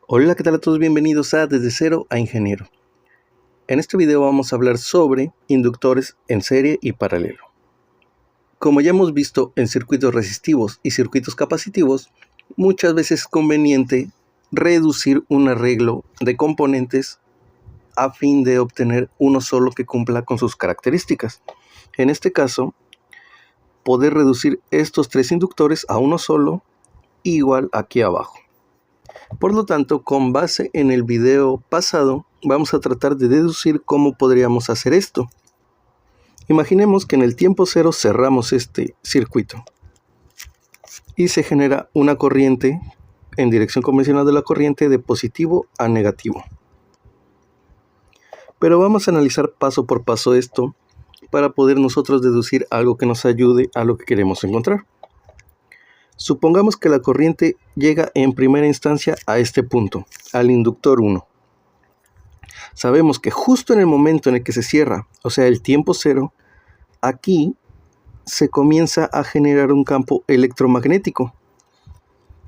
Hola, ¿qué tal a todos? Bienvenidos a Desde Cero a Ingeniero. En este video vamos a hablar sobre inductores en serie y paralelo. Como ya hemos visto en circuitos resistivos y circuitos capacitivos, muchas veces es conveniente reducir un arreglo de componentes a fin de obtener uno solo que cumpla con sus características. En este caso, poder reducir estos tres inductores a uno solo, igual aquí abajo. Por lo tanto, con base en el video pasado, vamos a tratar de deducir cómo podríamos hacer esto. Imaginemos que en el tiempo cero cerramos este circuito y se genera una corriente en dirección convencional de la corriente de positivo a negativo. Pero vamos a analizar paso por paso esto para poder nosotros deducir algo que nos ayude a lo que queremos encontrar. Supongamos que la corriente llega en primera instancia a este punto, al inductor 1. Sabemos que justo en el momento en el que se cierra, o sea el tiempo cero, aquí se comienza a generar un campo electromagnético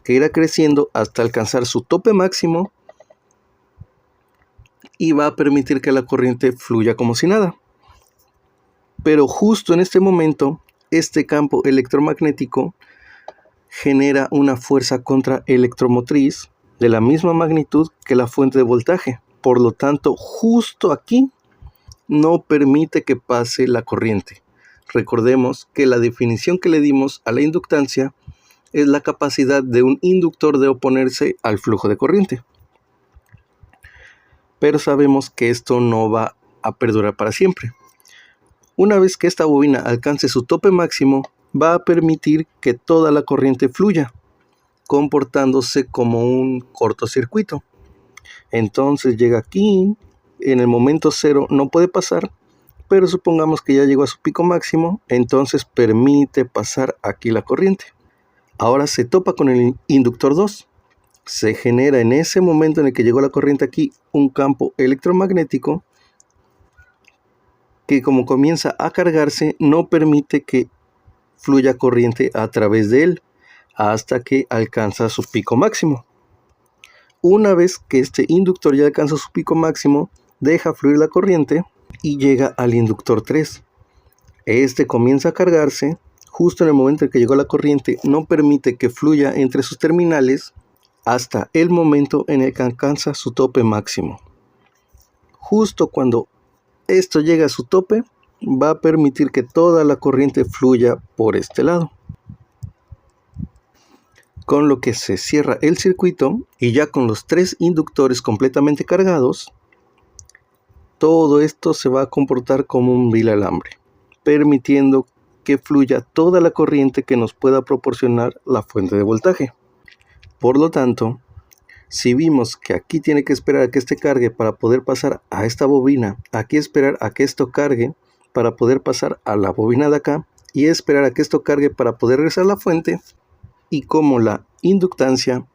que irá creciendo hasta alcanzar su tope máximo y va a permitir que la corriente fluya como si nada. Pero justo en este momento, este campo electromagnético genera una fuerza contraelectromotriz de la misma magnitud que la fuente de voltaje. Por lo tanto, justo aquí no permite que pase la corriente. Recordemos que la definición que le dimos a la inductancia es la capacidad de un inductor de oponerse al flujo de corriente. Pero sabemos que esto no va a perdurar para siempre. Una vez que esta bobina alcance su tope máximo, va a permitir que toda la corriente fluya, comportándose como un cortocircuito. Entonces llega aquí, en el momento cero no puede pasar, pero supongamos que ya llegó a su pico máximo, entonces permite pasar aquí la corriente. Ahora se topa con el inductor 2. Se genera en ese momento en el que llegó la corriente aquí un campo electromagnético que, como comienza a cargarse, no permite que fluya corriente a través de él hasta que alcanza su pico máximo. Una vez que este inductor ya alcanza su pico máximo, deja fluir la corriente y llega al inductor 3. Este comienza a cargarse. Justo en el momento en que llegó la corriente, no permite que fluya entre sus terminales hasta el momento en el que alcanza su tope máximo. Justo cuando esto llega a su tope, va a permitir que toda la corriente fluya por este lado. Con lo que se cierra el circuito y ya con los tres inductores completamente cargados, todo esto se va a comportar como un vil alambre, permitiendo que fluya toda la corriente que nos pueda proporcionar la fuente de voltaje. Por lo tanto, si vimos que aquí tiene que esperar a que este cargue para poder pasar a esta bobina, aquí esperar a que esto cargue para poder pasar a la bobina de acá y esperar a que esto cargue para poder regresar a la fuente, y como la inductancia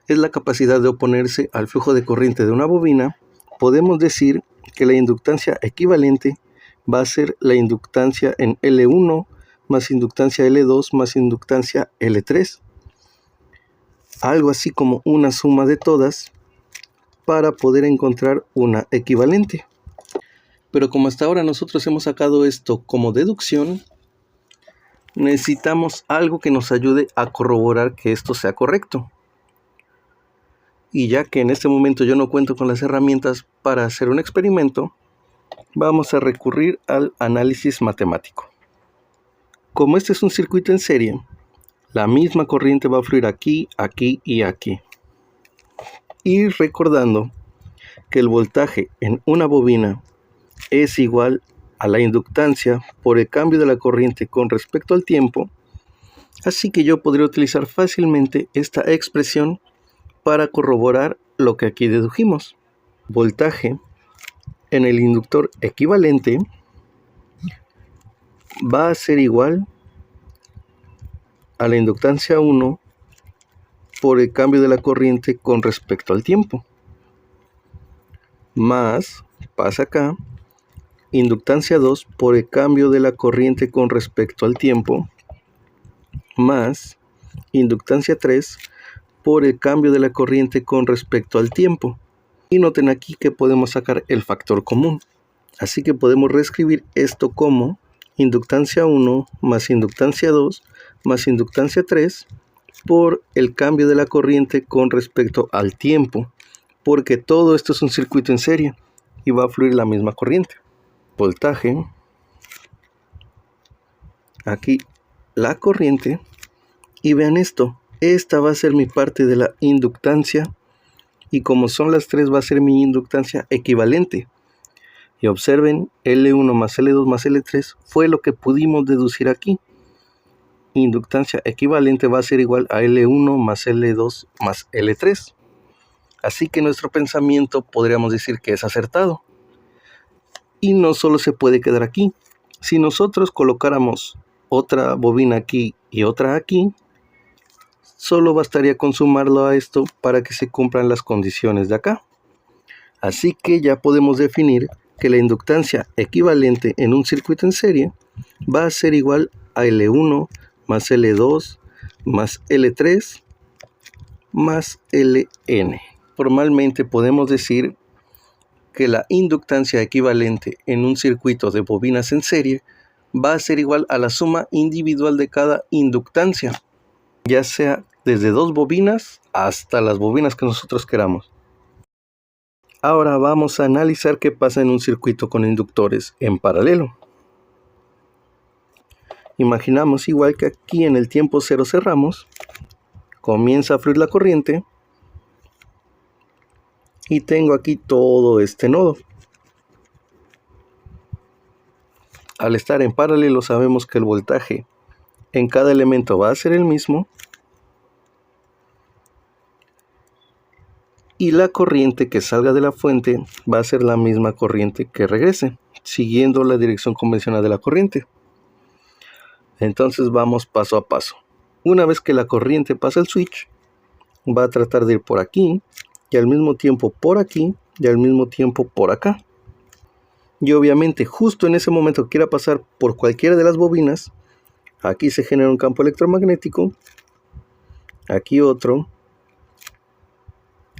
es la capacidad de oponerse al flujo de corriente de una bobina, podemos decir que la inductancia equivalente va a ser la inductancia en L1 más inductancia L2 más inductancia L3. Algo así como una suma de todas para poder encontrar una equivalente. Pero como hasta ahora nosotros hemos sacado esto como deducción, necesitamos algo que nos ayude a corroborar que esto sea correcto. Y ya que en este momento yo no cuento con las herramientas para hacer un experimento, vamos a recurrir al análisis matemático. Como este es un circuito en serie, la misma corriente va a fluir aquí, aquí y aquí. Y recordando que el voltaje en una bobina es igual a la inductancia por el cambio de la corriente con respecto al tiempo, así que yo podría utilizar fácilmente esta expresión para corroborar lo que aquí dedujimos. Voltaje en el inductor equivalente va a ser igual a la inductancia 1 por el cambio de la corriente con respecto al tiempo, más, pasa acá, inductancia 2 por el cambio de la corriente con respecto al tiempo, más inductancia 3 por el cambio de la corriente con respecto al tiempo. Y noten aquí que podemos sacar el factor común. Así que podemos reescribir esto como inductancia 1 más inductancia 2 más inductancia 3 por el cambio de la corriente con respecto al tiempo, porque todo esto es un circuito en serie y va a fluir la misma corriente. Voltaje, aquí la corriente, y vean esto, esta va a ser mi parte de la inductancia, y como son las tres va a ser mi inductancia equivalente. Y observen, L1 más L2 más L3 fue lo que pudimos deducir aquí. Inductancia equivalente va a ser igual a L1 más L2 más L3. Así que nuestro pensamiento podríamos decir que es acertado. Y no solo se puede quedar aquí. Si nosotros colocáramos otra bobina aquí y otra aquí, solo bastaría con sumarlo a esto para que se cumplan las condiciones de acá. Así que ya podemos definir que la inductancia equivalente en un circuito en serie va a ser igual a L1 más L2 más L3 más Ln. Formalmente podemos decir que la inductancia equivalente en un circuito de bobinas en serie va a ser igual a la suma individual de cada inductancia, ya sea desde dos bobinas hasta las bobinas que nosotros queramos. Ahora vamos a analizar qué pasa en un circuito con inductores en paralelo. Imaginamos igual que aquí en el tiempo cero cerramos, comienza a fluir la corriente y tengo aquí todo este nodo. Al estar en paralelo sabemos que el voltaje en cada elemento va a ser el mismo y la corriente que salga de la fuente va a ser la misma corriente que regrese, siguiendo la dirección convencional de la corriente. Entonces vamos paso a paso. Una vez que la corriente pasa el switch, va a tratar de ir por aquí, y al mismo tiempo por aquí, y al mismo tiempo por acá. Y obviamente justo en ese momento que quiera pasar por cualquiera de las bobinas, aquí se genera un campo electromagnético, aquí otro,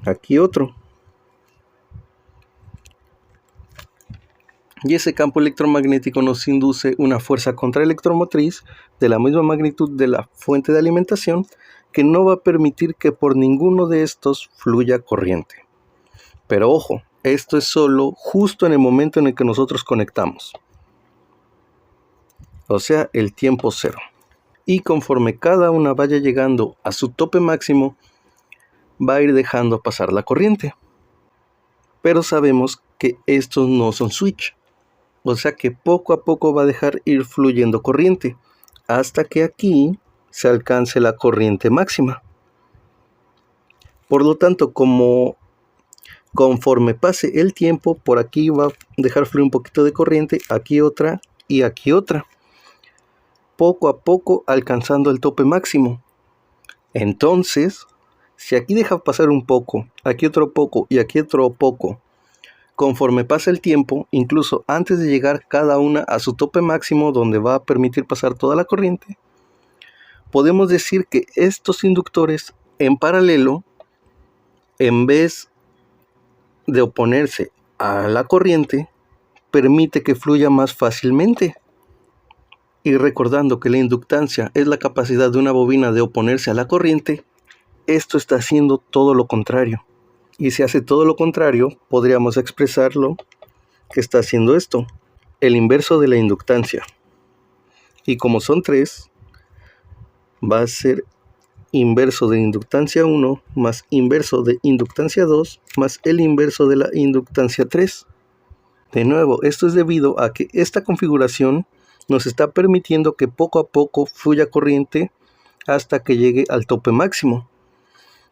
aquí otro. Y ese campo electromagnético nos induce una fuerza contraelectromotriz de la misma magnitud de la fuente de alimentación, que no va a permitir que por ninguno de estos fluya corriente. Pero ojo, esto es solo justo en el momento en el que nosotros conectamos, o sea, el tiempo cero. Y conforme cada una vaya llegando a su tope máximo, va a ir dejando pasar la corriente. Pero sabemos que estos no son switch, o sea que poco a poco va a dejar ir fluyendo corriente, hasta que aquí se alcance la corriente máxima. Por lo tanto, conforme pase el tiempo, por aquí va a dejar fluir un poquito de corriente, aquí otra y aquí otra, poco a poco alcanzando el tope máximo. Entonces, si aquí deja pasar un poco, aquí otro poco y aquí otro poco, conforme pasa el tiempo, incluso antes de llegar cada una a su tope máximo donde va a permitir pasar toda la corriente, podemos decir que estos inductores en paralelo, en vez de oponerse a la corriente, permite que fluya más fácilmente. Y recordando que la inductancia es la capacidad de una bobina de oponerse a la corriente, esto está haciendo todo lo contrario. Y si hace todo lo contrario, podríamos expresarlo que está haciendo esto, el inverso de la inductancia. Y como son tres, va a ser inverso de inductancia 1 más inverso de inductancia 2 más el inverso de la inductancia 3. De nuevo, esto es debido a que esta configuración nos está permitiendo que poco a poco fluya corriente hasta que llegue al tope máximo.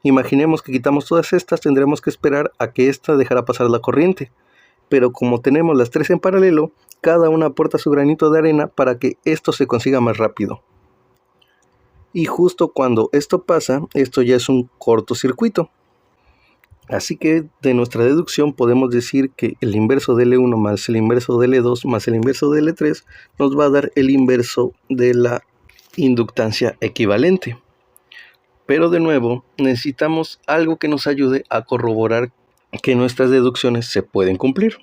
Imaginemos que quitamos todas estas, tendremos que esperar a que esta dejara pasar la corriente. Pero como tenemos las tres en paralelo, cada una aporta su granito de arena para que esto se consiga más rápido. Y justo cuando esto pasa, esto ya es un cortocircuito. Así que de nuestra deducción podemos decir que el inverso de L1 más el inverso de L2 más el inverso de L3 nos va a dar el inverso de la inductancia equivalente. Pero de nuevo, necesitamos algo que nos ayude a corroborar que nuestras deducciones se pueden cumplir.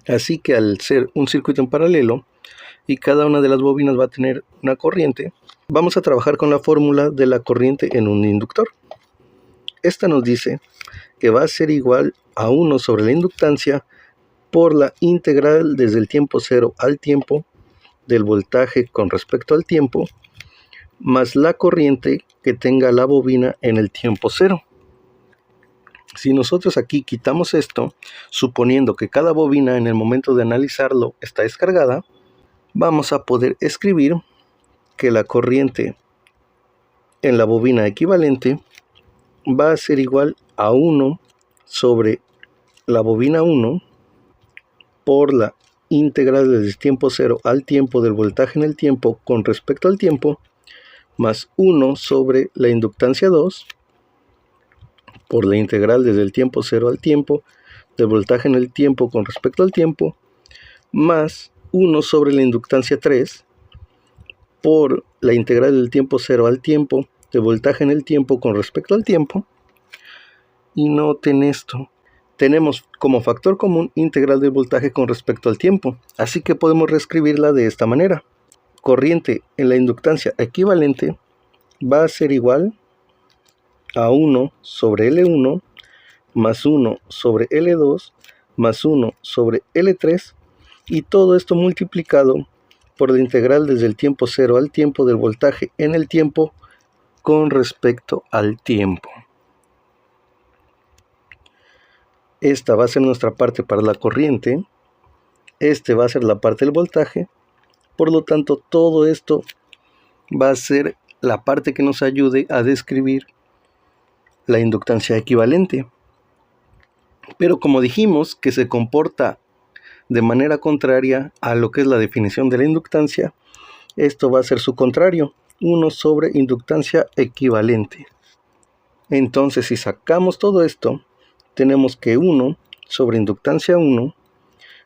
Así que al ser un circuito en paralelo y cada una de las bobinas va a tener una corriente, vamos a trabajar con la fórmula de la corriente en un inductor. Esta nos dice que va a ser igual a 1 sobre la inductancia por la integral desde el tiempo 0 al tiempo del voltaje con respecto al tiempo, más la corriente que tenga la bobina en el tiempo 0. Si nosotros aquí quitamos esto, suponiendo que cada bobina en el momento de analizarlo está descargada, vamos a poder escribir que la corriente en la bobina equivalente va a ser igual a 1 sobre la bobina 1 por la integral desde el tiempo 0 al tiempo del voltaje en el tiempo con respecto al tiempo, más 1 sobre la inductancia 2 por la integral desde el tiempo 0 al tiempo del voltaje en el tiempo con respecto al tiempo, más 1 sobre la inductancia 3 por la integral del tiempo 0 al tiempo del voltaje en el tiempo con respecto al tiempo. Y noten esto, tenemos como factor común integral del voltaje con respecto al tiempo, así que podemos reescribirla de esta manera. Corriente en la inductancia equivalente va a ser igual a 1 sobre L1 más 1 sobre L2 más 1 sobre L3 y todo esto multiplicado por la integral desde el tiempo 0 al tiempo del voltaje en el tiempo con respecto al tiempo. Esta va a ser nuestra parte para la corriente, este va a ser la parte del voltaje, por lo tanto todo esto va a ser la parte que nos ayude a describir la inductancia equivalente. Pero como dijimos que se comporta de manera contraria a lo que es la definición de la inductancia, esto va a ser su contrario, 1 sobre inductancia equivalente. Entonces si sacamos todo esto, tenemos que 1 sobre inductancia 1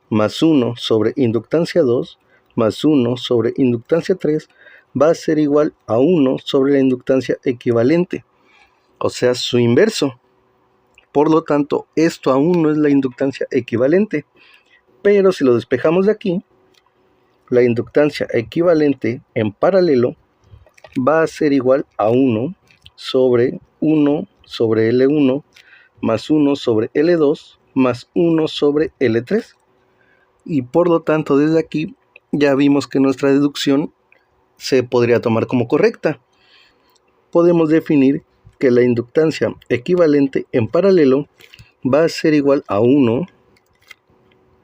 más 1 sobre inductancia 2 más 1 sobre inductancia 3 va a ser igual a 1 sobre la inductancia equivalente, o sea, su inverso. Por lo tanto, esto aún no es la inductancia equivalente, pero si lo despejamos de aquí, la inductancia equivalente en paralelo va a ser igual a 1 sobre L1 más 1 sobre L2 más 1 sobre L3. Y por lo tanto, desde aquí ya vimos que nuestra deducción se podría tomar como correcta. Podemos definir que la inductancia equivalente en paralelo va a ser igual a 1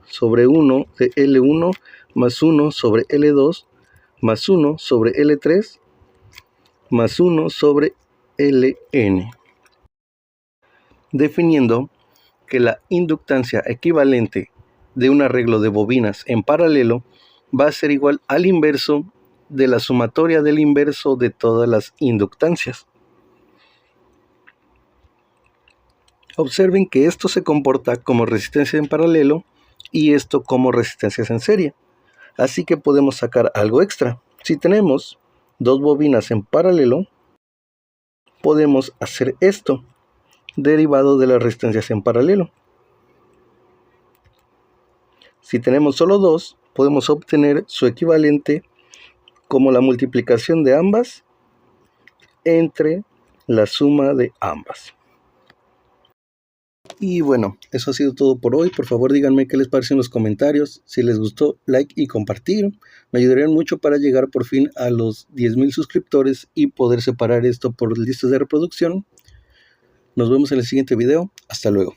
sobre 1 de L1 más 1 sobre L2 más 1 sobre L3 más 1 sobre Ln. Definiendo que la inductancia equivalente de un arreglo de bobinas en paralelo va a ser igual al inverso de la sumatoria del inverso de todas las inductancias. Observen que esto se comporta como resistencia en paralelo y esto como resistencias en serie. Así que podemos sacar algo extra. Si tenemos dos bobinas en paralelo, podemos hacer esto, derivado de las resistencias en paralelo. Si tenemos solo dos, podemos obtener su equivalente como la multiplicación de ambas entre la suma de ambas. Y bueno, eso ha sido todo por hoy. Por favor díganme qué les pareció en los comentarios. Si les gustó, like y compartir. Me ayudarían mucho para llegar por fin a los 10,000 suscriptores y poder separar esto por listas de reproducción. Nos vemos en el siguiente video. Hasta luego.